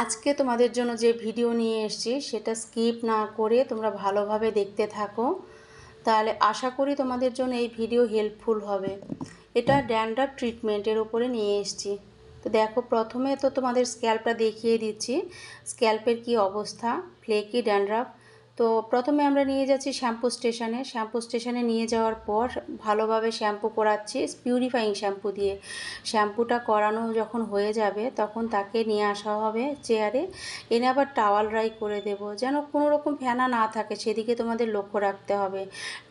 আজকে তোমাদের জন্য যে ভিডিও নিয়ে এসেছি সেটা স্কিপ না করে তোমরা ভালোভাবে দেখতে থাকো, তাহলে আশা করি তোমাদের জন্য এই ভিডিও হেল্পফুল হবে। এটা ড্যান্ড্রাফ ট্রিটমেন্টের উপরে নিয়ে এসেছি। তো দেখো, প্রথমে তো তোমাদের স্ক্যাল্পটা দেখিয়ে দিচ্ছি, স্ক্যাল্পের কি অবস্থা, ফ্লেকি ড্যান্ড্রাফ। তো প্রথমে আমরা নিয়ে যাচ্ছি শ্যাম্পু স্টেশনে নিয়ে যাওয়ার পর ভালোভাবে শ্যাম্পু করাচ্ছি পিউরিফাইং শ্যাম্পু দিয়ে। শ্যাম্পুটা করানো যখন হয়ে যাবে তখন তাকে নিয়ে আসা হবে চেয়ারে, এনে আবার টাওয়াল ড্রাই করে দেব, যেন কোনো রকম ফেনা না থাকে সেদিকে তোমাদের লক্ষ্য রাখতে হবে।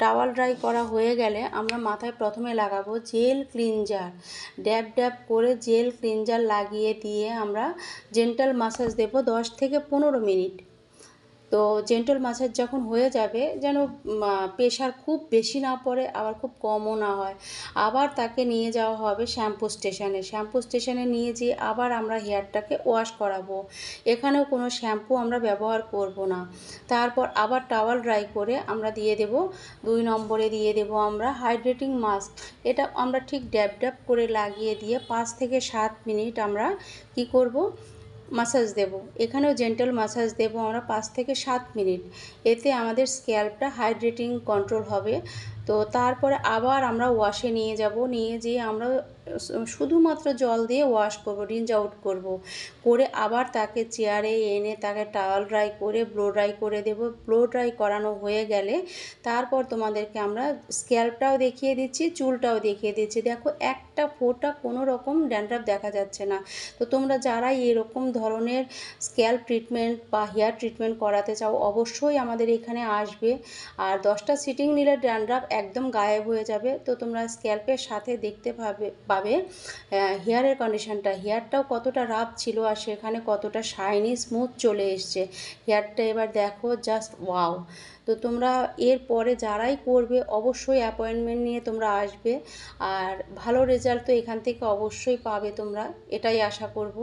টাওয়াল ড্রাই করা হয়ে গেলে আমরা মাথায় প্রথমে লাগাবো জেল ক্লিনজার। ড্যাব ড্যাব করে জেল ক্লিনজার লাগিয়ে দিয়ে আমরা জেন্টাল মাসাজ দেব 10 থেকে 15 মিনিট। তো জেন্টাল মাসাজ যখন হয়ে যাবে, যেন প্রেশার খুব বেশি না পড়ে আবার খুব কমও না হয়, আবার তাকে নিয়ে যাওয়া হবে শ্যাম্পু স্টেশনে নিয়ে যেয়ে আবার আমরা হেয়ারটাকে ওয়াশ করাবো। এখানেও কোনো শ্যাম্পু আমরা ব্যবহার করব না। তারপর আবার টাওয়াল ড্রাই করে আমরা দিয়ে দেব 2 নম্বরে দিয়ে দেব আমরা হাইড্রেটিং মাস্ক। এটা আমরা ঠিক ড্যাব ড্যাব করে লাগিয়ে দিয়ে 5 থেকে 7 মিনিট আমরা কি করব, মাসাজ দেব। এখানেও জেন্টাল মাসাজ দেব আমরা 5 থেকে 7 মিনিট। এতে আমাদের স্ক্যাল্পটা হাইড্রেটিং কন্ট্রোল হবে। তো তারপরে আবার আমরা ওয়াশে নিয়ে যাব, নিয়ে যেয়ে আমরা শুধুমাত্র জল দিয়ে ওয়াশ করব, রিনজ আউট করব, করে আবার তাকে চেয়ারে এনে তাকে টাওয়াল ড্রাই করে ব্লো ড্রাই করে দেব। ব্লো ড্রাই করানো হয়ে গেলে তারপর তোমাদেরকে আমরা স্ক্যাল্পটাও দেখিয়ে দিচ্ছি, চুলটাও দেখিয়ে দিচ্ছি। দেখো, একটা ফোঁটা কোনো রকম ড্যান্ড্রাফ দেখা যাচ্ছে না। তো তোমরা যারাই এরকম ধরনের স্ক্যাল্প ট্রিটমেন্ট বা হেয়ার ট্রিটমেন্ট করাতে চাও অবশ্যই আমাদের এখানে আসবে। আর 10টা সিটিং নিলে ড্যান্ড্রাফ একদম গায়েব হয়ে যাবে। তো তোমরা স্ক্যাল্পের সাথে দেখতে পাবে হেয়ারের কন্ডিশনটা, হেয়ারটাও কতটা রাফ ছিল আর সেখানে কতটা শাইনি স্মুথ চলে এসছে হেয়ারটা। এবার দেখো, জাস্ট ওয়াও। তো তোমরা এর পরে যারাই করবে অবশ্যই অ্যাপয়েন্টমেন্ট নিয়ে তোমরা আসবে, আর ভালো রেজাল্ট তো এখান থেকে অবশ্যই পাবে তোমরা, এটাই আশা করব।